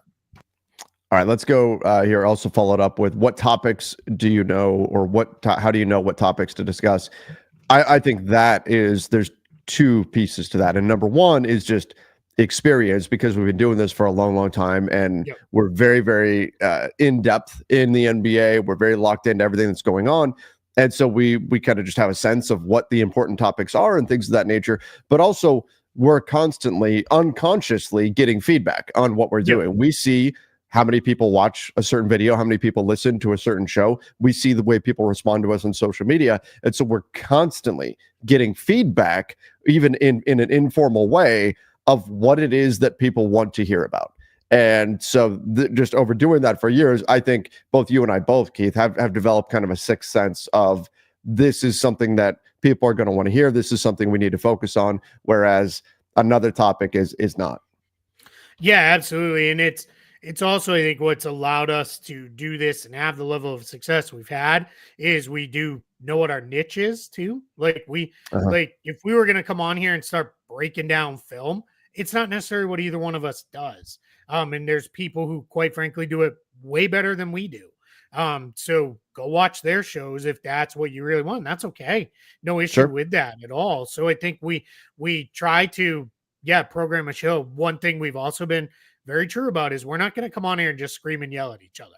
All right, let's go here. Also followed up with, what topics do you know, or how do you know what topics to discuss? I think there's 2 pieces to that, and number one is just experience, because we've been doing this for a long time, and we're very, very in depth in the NBA. We're very locked into everything that's going on, and so we kind of just have a sense of what the important topics are and things of that nature. But also, we're constantly unconsciously getting feedback on what we're doing. We see how many people watch a certain video, how many people listen to a certain show. We see the way people respond to us on social media. And so we're constantly getting feedback, even in an informal way, of what it is that people want to hear about. And so just overdoing that for years, I think both you and I, Keith, have developed kind of a sixth sense of this is something that people are going to want to hear. This is something we need to focus on, whereas another topic is not. Yeah, absolutely. And it's also, I think, what's allowed us to do this and have the level of success we've had is we do know what our niche is too. Like like if we were going to come on here and start breaking down film, it's not necessarily what either one of us does. And there's people who, quite frankly, do it way better than we do. So go watch their shows if that's what you really want. That's okay. No issue with that at all. So I think we try to, program a show. One thing we've also been very true about is we're not going to come on here and just scream and yell at each other.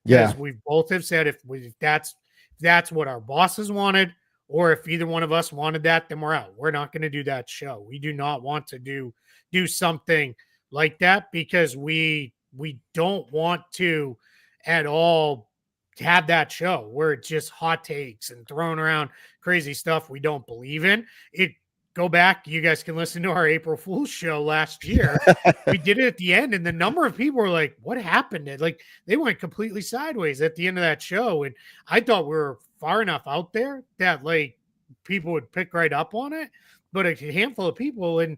Because we both have said if that's what our bosses wanted, or if either one of us wanted that, then we're out. We're not going to do that show. We do not want to do something like that because we don't want to at all have that show where it's just hot takes and throwing around crazy stuff we don't believe in. Go back, you guys can listen to our April Fool's show last year. We did it at the end, and the number of people were like, what happened? Like, they went completely sideways at the end of that show. And I thought we were far enough out there that like people would pick right up on it, but a handful of people, and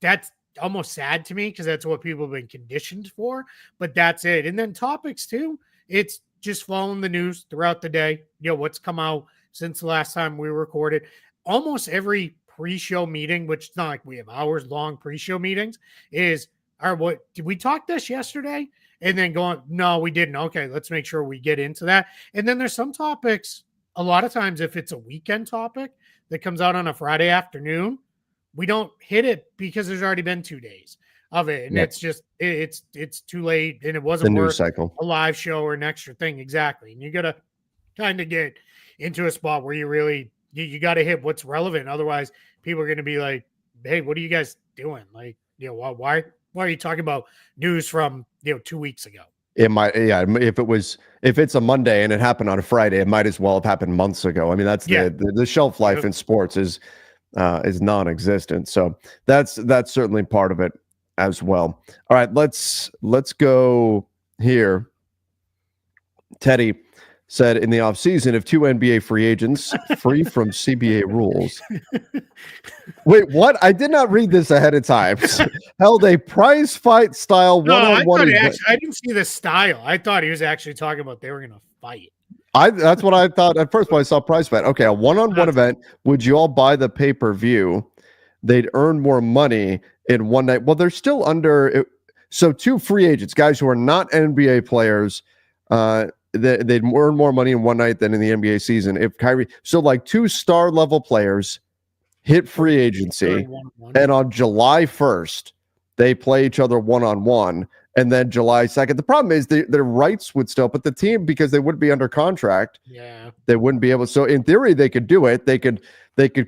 that's almost sad to me because that's what people have been conditioned for, but that's it. And then topics too. It's just following the news throughout the day. What's come out since the last time we recorded. Almost every pre-show meeting, which it's not like we have hours long pre-show meetings, what did we talk this yesterday? And then going, no, we didn't. Okay, let's make sure we get into that. And then there's some topics, a lot of times if it's a weekend topic that comes out on a Friday afternoon, we don't hit it because there's already been 2 days of it. And it's just, it's too late. And it wasn't worth a live show or an extra thing. Exactly. And you got to kind of get into a spot where you really, you got to hit what's relevant. Otherwise, people are going to be like, hey, what are you guys doing? Like, why are you talking about news from, 2 weeks ago? It might, if it's a Monday and it happened on a Friday, it might as well have happened months ago. I mean, that's the shelf life in sports is non-existent. So that's certainly part of it as well. All right, let's go here. Teddy said in the offseason, if 2 NBA free agents free from CBA rules. Wait, what? I did not read this ahead of time. Held a prize fight style one-on-one. I didn't see the style. I thought he was actually talking about they were going to fight. That's what I thought at first when I saw prize fight. Okay, a one-on-one event. Would you all buy the pay-per-view? They'd earn more money in one night. Well, they're still under. So 2 free agents, guys who are not NBA players, they'd earn more money in one night than in the NBA season. If Kyrie, so like 2 star level players hit free agency, and on July 1st, they play each other one-on-one, and then July 2nd. The problem is their rights would still, but the team, because they wouldn't be under contract, they wouldn't be able. So in theory, they could do it. They could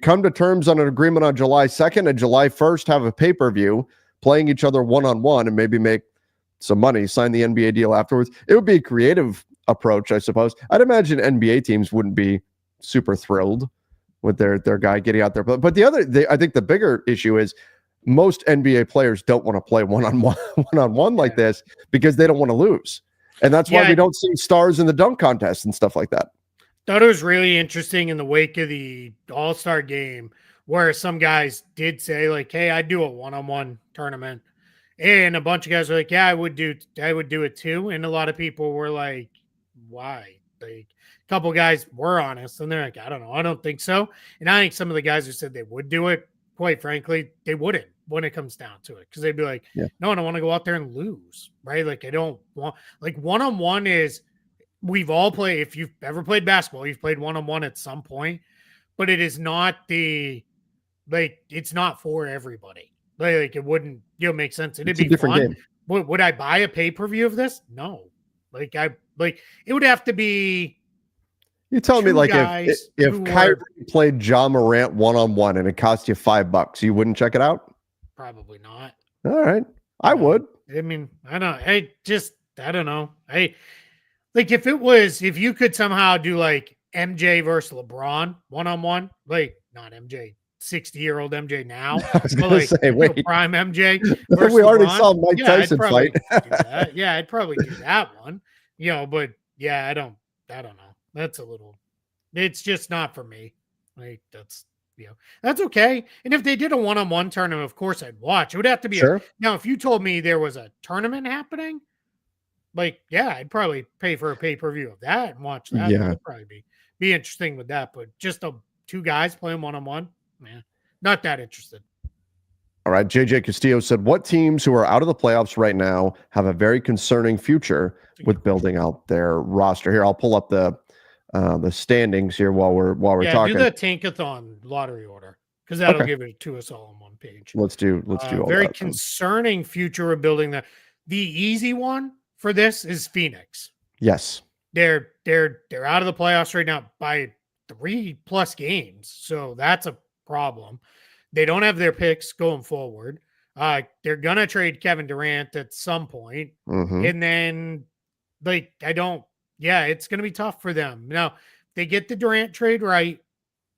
come to terms on an agreement on July 2nd and July 1st have a pay-per-view playing each other one-on-one and maybe make some money, sign the NBA deal afterwards. It would be a creative approach, I suppose. I'd imagine NBA teams wouldn't be super thrilled with their guy getting out there. But I think the bigger issue is most NBA players don't want to play one-on-one like this because they don't want to lose. And that's why we don't see stars in the dunk contest and stuff like that. Thought it was really interesting in the wake of the All-Star game where some guys did say like, hey, I'd do a one-on-one tournament. And a bunch of guys were like, yeah, I would do it too. And a lot of people were like, why? Like, a couple guys were honest and they're like, I don't know. I don't think so. And I think some of the guys who said they would do it, quite frankly, they wouldn't when it comes down to it. Cause they'd be like, no, I don't want to go out there and lose. Right. Like I don't want, like one-on-one is, we've all played, if you've ever played basketball, you've played one-on-one at some point, but it is not it's not for everybody. Like it wouldn't, make sense. It'd be different fun. Game. Would I buy a pay-per-view of this? No. It would have to be. You telling me like if Kyrie played Ja Morant one-on-one and it cost you $5, you wouldn't check it out? probably not. All right. I would. I mean, I don't know. If you could somehow do like MJ versus LeBron one-on-one, like not MJ, 60-year-old MJ now, I was but going to say, wait, prime MJ versus we already LeBron. saw Mike Yeah, I'd Tyson fight. probably do that. Yeah, I'd probably do that one. But yeah, I don't know. That's a little, it's just not for me. Like that's okay. And if they did a one-on-one tournament, of course I'd watch. It would have to be Sure. now if you told me there was a tournament happening, yeah, I'd probably pay for a pay-per-view of that and watch that. Yeah. That'd probably be interesting with that. But just two guys playing one-on-one, man, not that interested. All right. JJ Castillo said, what teams who are out of the playoffs right now have a very concerning future with building out their roster? Here, I'll pull up the standings here while we're talking. Do the Tankathon lottery order because that'll give it to us all on one page. Let's do all very that, concerning future of building that. The easy one for this is Phoenix. Yes. They're out of the playoffs right now by 3+ games. So that's a problem. They don't have their picks going forward. They're going to trade Kevin Durant at some point. Mm-hmm. And then it's going to be tough for them. Now, they get the Durant trade right.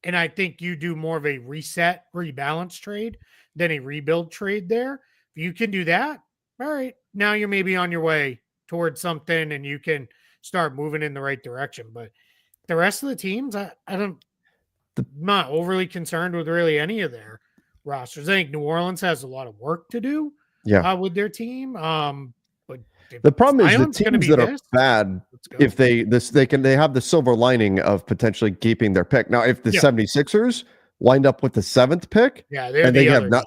And I think you do more of a reset, rebalance trade than a rebuild trade there. If you can do that, all right. Now you're maybe on your way towards something and you can start moving in the right direction. But the rest of the teams, I'm not overly concerned with really any of their rosters. I think New Orleans has a lot of work to do with their team. But the problem is the teams that are bad, if they have the silver lining of potentially keeping their pick. Now, if the 76ers wind up with the 7th pick, and they have not,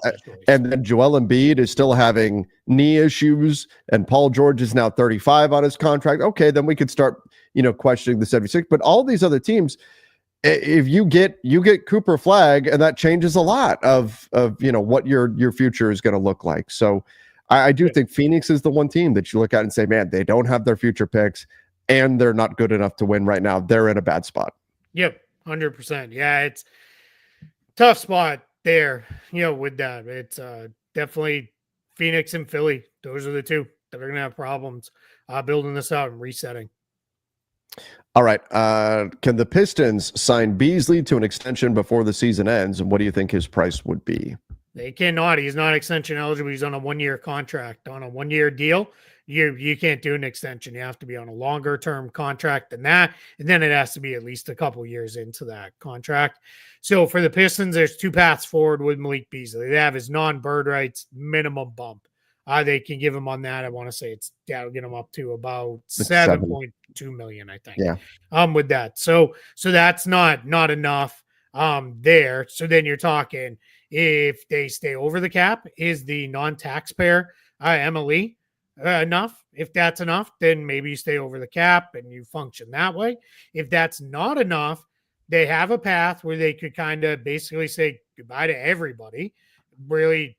and then Joel Embiid is still having knee issues, and Paul George is now 35 on his contract. Okay, then we could start, questioning the 76. But all these other teams, if you get Cooper Flag, and that changes a lot of what your future is going to look like. So I do think Phoenix is the one team that you look at and say, man, they don't have their future picks, and they're not good enough to win right now. They're in a bad spot. Yep, 100%. Yeah, it's tough spot there, with that. It's definitely Phoenix and Philly. Those are the two that are going to have problems building this out and resetting. All right. Can the Pistons sign Beasley to an extension before the season ends? And what do you think his price would be? They cannot. He's not extension eligible. He's on a 1-year contract. On a 1-year deal, you can't do an extension. You have to be on a longer term contract than that. And then it has to be at least a couple years into that contract. So for the Pistons, there's two paths forward with Malik Beasley. They have his non-bird rights minimum bump. They can give him on that. I want to say that'll get him up to about $7.2 million, I think. Yeah. With that. So that's not enough there. So then you're talking, if they stay over the cap, is the non-taxpayer MLE enough? If that's enough, then maybe you stay over the cap and you function that way. If that's not enough, they have a path where they could kind of basically say goodbye to everybody, really,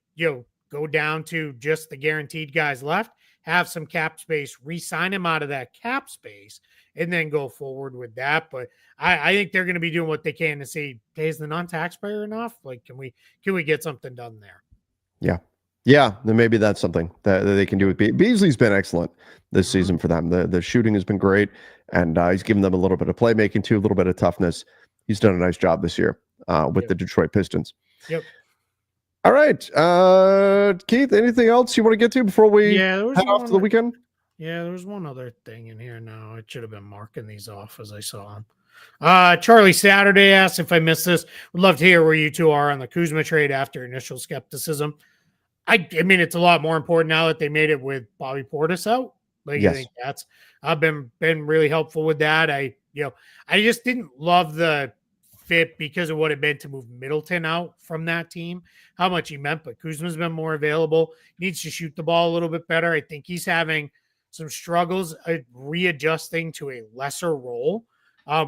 go down to just the guaranteed guys left, have some cap space, re-sign him out of that cap space, and then go forward with that. But I think they're going to be doing what they can to see, hey, is the non-taxpayer enough? Like, can we get something done there? Yeah. Then maybe that's something that they can do with Beasley's been excellent this season for them. The shooting has been great, and he's given them a little bit of playmaking too, a little bit of toughness. He's done a nice job this year with the Detroit Pistons. Yep. All right. Keith, anything else you want to get to before we head off to the weekend? Yeah, there was one other thing in here now. I should have been marking these off as I saw them. Charlie Saturday asked if I missed this. Would love to hear where you two are on the Kuzma trade after initial skepticism. I mean, it's a lot more important now that they made it with Bobby Portis out. Like, I think that's been really helpful with that. I just didn't love the fit because of what it meant to move Middleton out from that team, how much he meant, but Kuzma's been more available, needs to shoot the ball a little bit better. I think he's having some struggles readjusting to a lesser role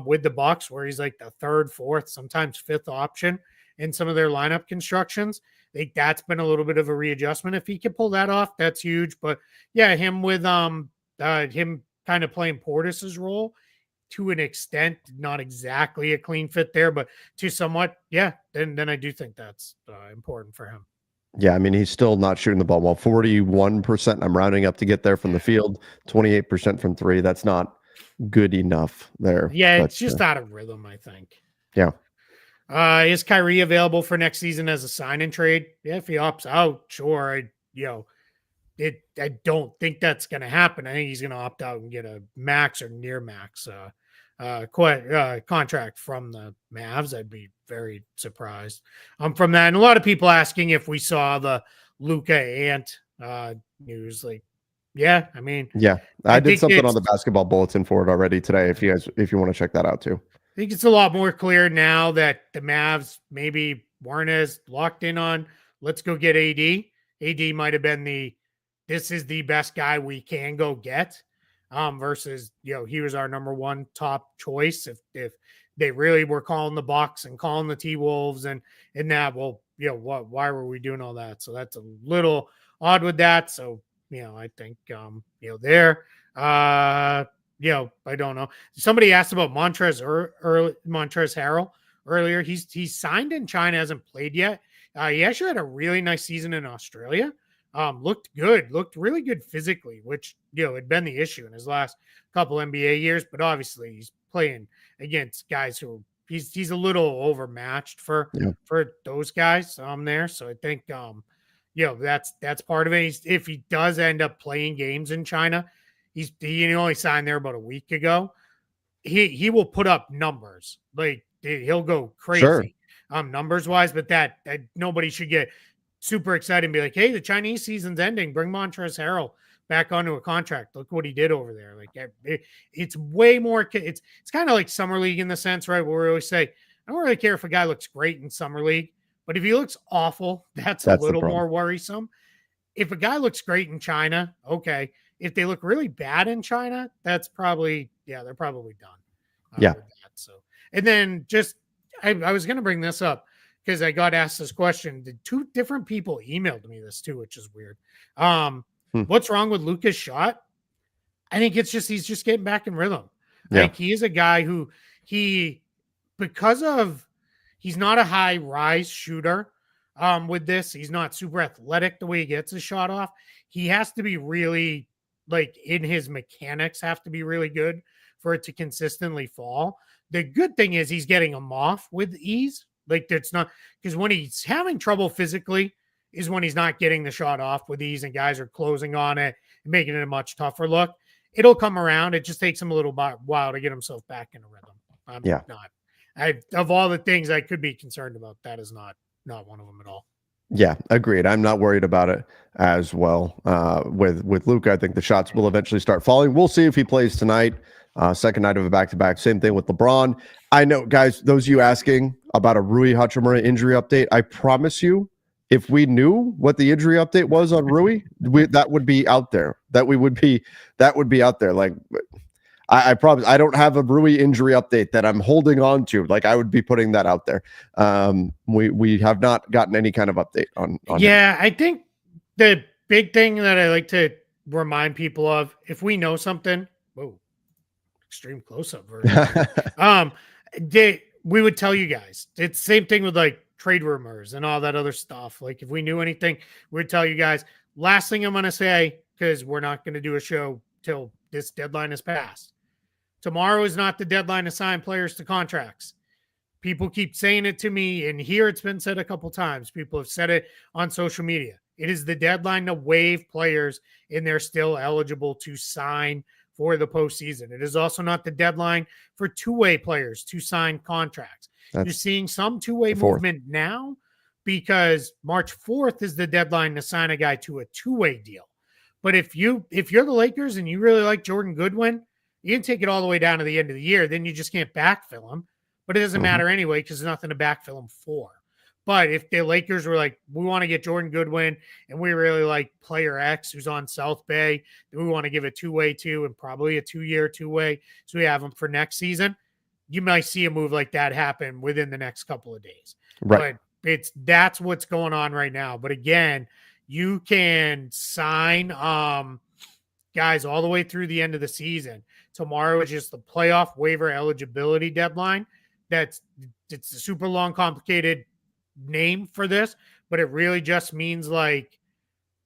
with the Bucks, where he's like the third, fourth, sometimes fifth option in some of their lineup constructions. I think that's been a little bit of a readjustment. If he can pull that off, that's huge. But yeah, him with him kind of playing Portis's role to an extent, not exactly a clean fit there, but to somewhat, then I do think that's important for him. Yeah, I mean, he's still not shooting the ball well. 41%. I'm rounding up to get there from the field. 28% from three. That's not good enough there. Yeah, But it's just out of rhythm, I think. yeah, Is Kyrie available for next season as a sign and trade? Yeah, if he opts out, sure. I don't think that's going to happen. I think he's going to opt out and get a max or near max contract from the Mavs. I'd be very surprised from that. And a lot of people asking if we saw the Luca Ant news. Like, yeah, I mean, yeah. I I did think something on it's the basketball bulletin for it already today. If you want to check that out too. I think it's a lot more clear now that the Mavs maybe weren't as locked in on let's go get AD. AD might have been this is the best guy we can go get. Versus, he was our number one top choice. If they really were calling the Bucks and calling the T-Wolves and that, well, why were we doing all that? So that's a little odd with that. So, I think there. I don't know. Somebody asked about Montrezl Harrell earlier. He's signed in China, hasn't played yet. He actually had a really nice season in Australia. Looked really good physically, which had been the issue in his last couple NBA years. But obviously, he's playing against guys who he's a little overmatched for those guys there. So I think that's part of it. If he does end up playing games in China, he only signed there about a week ago. He will put up numbers, like he'll go crazy numbers wise, but that nobody should get super excited and be like, hey, the Chinese season's ending, bring Montrezl Harrell back onto a contract. Look what he did over there. Like it's way more. It's kind of like summer league in the sense, right? Where we always say, I don't really care if a guy looks great in summer league, but if he looks awful, that's a little more worrisome. If a guy looks great in China, okay. If they look really bad in China, that's probably, they're probably done. Yeah. With that. So, and then just, I was going to bring this up because I got asked this question. The two different people emailed me this too, which is weird. What's wrong with Luka's shot? I think it's just, he's just getting back in rhythm. I think he is a guy who because of, he's not a high rise shooter. With this, he's not super athletic the way he gets his shot off. He has to be really in his mechanics have to be really good for it to consistently fall. The good thing is he's getting them off with ease. That's not because when he's having trouble physically is when he's not getting the shot off with ease and guys are closing on it and making it a much tougher look. It'll come around. It just takes him a little while to get himself back in a rhythm. Of all the things I could be concerned about, that is not one of them at all. Yeah, agreed. I'm not worried about it as well. With Luka, I think the shots will eventually start falling. We'll see if he plays tonight. Second night of a back-to-back. Same thing with LeBron. I know, guys, those of you asking about a Rui Hachimura injury update, I promise you, if we knew what the injury update was on Rui, that would be out there. That would be out there. Like, I promise I don't have a Rui injury update that I'm holding on to. Like, I would be putting that out there. We have not gotten any kind of update on him. I think the big thing that I like to remind people of, if we know something, extreme close-up version. We would tell you guys. It's the same thing with trade rumors and all that other stuff. Like if we knew anything, we'd tell you guys. Last thing I'm going to say, because we're not going to do a show till this deadline is passed. Tomorrow is not the deadline to sign players to contracts. People keep saying it to me, and here it's been said a couple times. People have said it on social media. It is the deadline to waive players, and they're still eligible to sign for the postseason. It is also not the deadline for two-way players to sign contracts. You're seeing some two-way movement now because March 4th is the deadline to sign a guy to a two-way deal. But if you're the Lakers and you really like Jordan Goodwin, you can take it all the way down to the end of the year. Then you just can't backfill him. But it doesn't matter anyway because there's nothing to backfill him for. But if the Lakers were like, we want to get Jordan Goodwin and we really like player X who's on South Bay, then we want to give a two-way to and probably a 2-year two-way so we have him for next season, you might see a move like that happen within the next couple of days. Right. But that's what's going on right now. But again, you can sign guys all the way through the end of the season. Tomorrow is just the playoff waiver eligibility deadline. It's a super long, complicated name for this, but it really just means like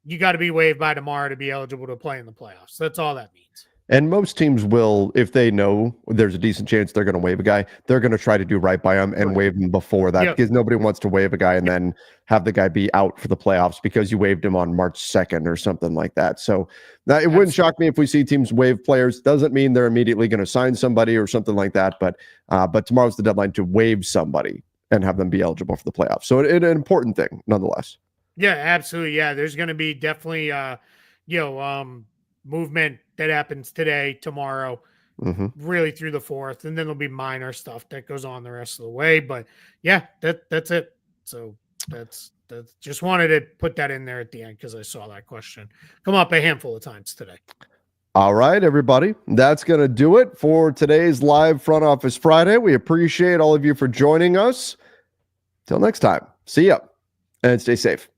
you got to be waived by tomorrow to be eligible to play in the playoffs. That's all that means. And most teams will, if they know there's a decent chance they're going to waive a guy, they're going to try to do right by him and waive him before that, because nobody wants to waive a guy and then have the guy be out for the playoffs because you waived him on March 2nd or something like that. So it wouldn't shock me if we see teams waive players. Doesn't mean they're immediately going to sign somebody or something like that, but tomorrow's the deadline to waive somebody and have them be eligible for the playoffs. So it's an important thing nonetheless. Yeah, absolutely. Yeah, there's going to be definitely movement that happens today, tomorrow, really through the 4th, and then there'll be minor stuff that goes on the rest of the way. But yeah, that's it. So that's just wanted to put that in there at the end because I saw that question come up a handful of times today. All right, everybody, that's going to do it for today's live Front Office Friday. We appreciate all of you for joining us. Till next time, see ya and stay safe.